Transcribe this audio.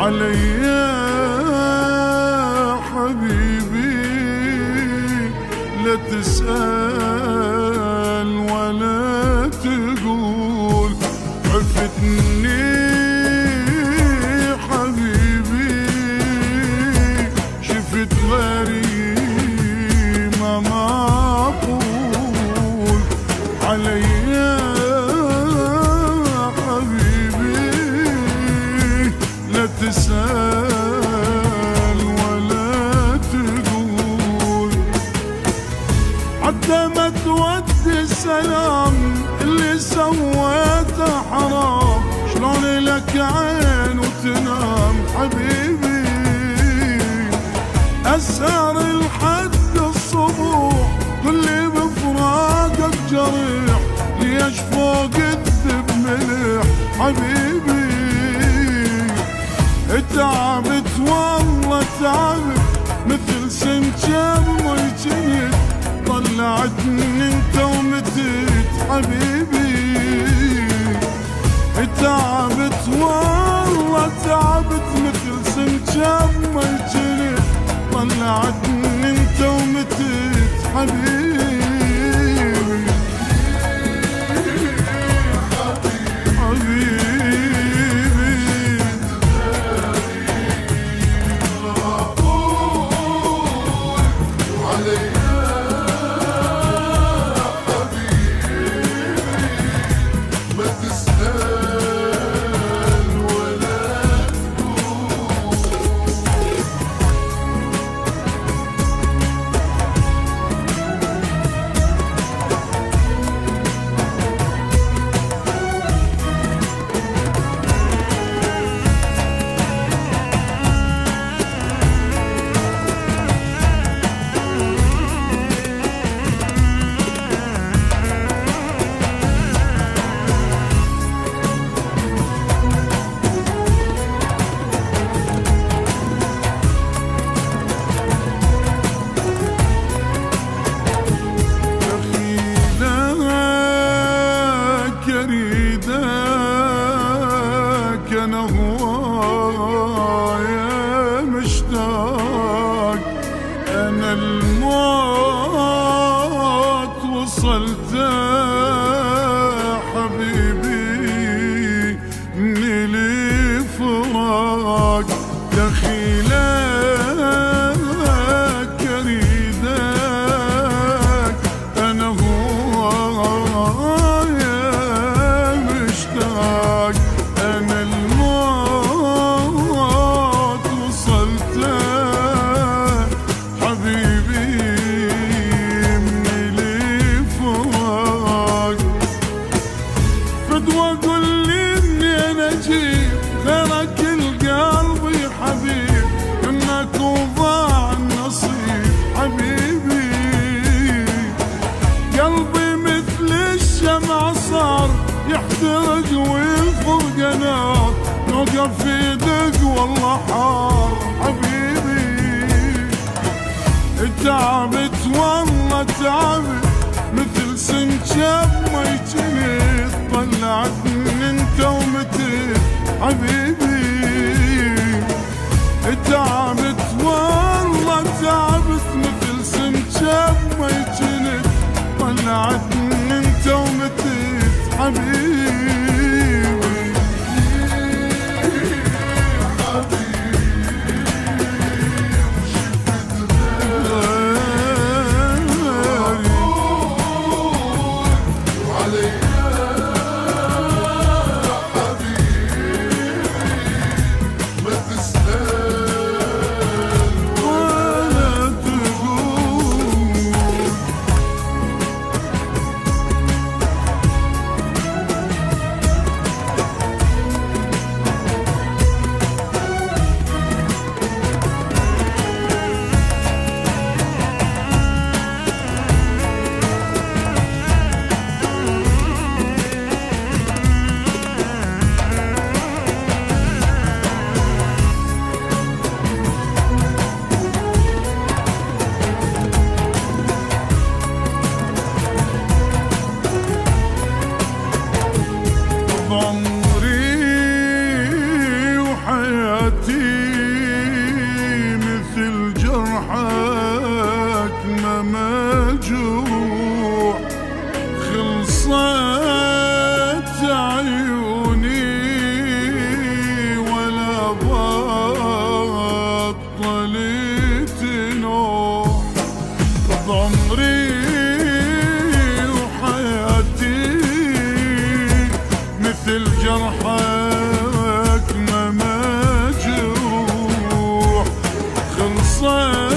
علي يا حبيبي، لا تسأل ولا تقول عفتني حبيبي، شفت غيري ما معقول. علي يا حبيبي لا تسأل ولا تقول، حتى ما تودي السلام اللي سويته حرام. شلون لك عين وتنام حبيبي، أسهر لحد الصبح كلي بفراقك جريح، ليش فوق الذب ملح حبيبي. تعبت والله تعبت مثل سنجاب ميتين، طلعتني انت ومتت حبيبي. تعبت والله تعبت مثل سنجاب ميتين، طلعتني انت ومتت حبيبي. أنا هوايا مشتاق، أنا الموت وصلت حبيبي من الفراق. دخيلك أريدك أنا هوايا مشتاق، أنا الموت وصلت حبيبي من الفراق. فدوى قل لي اني انا اجيب غيرك القلب حبيب، انك وضاع النصيب حبيبي. قلبي مثل الشمع صار يحترق والفرقانات، نوقف في دق والله حار حبيبي. تعبت والله تعبت مثل سنجاب ما يجني، طلعتني انت ومتت حبيبي. تعبت والله تعبت مثل سنجاب ما يجني، طلعتني انت ومتت حبيبي. تنوح بعمري وحياتي مثل جرحك ما مجروح خلصت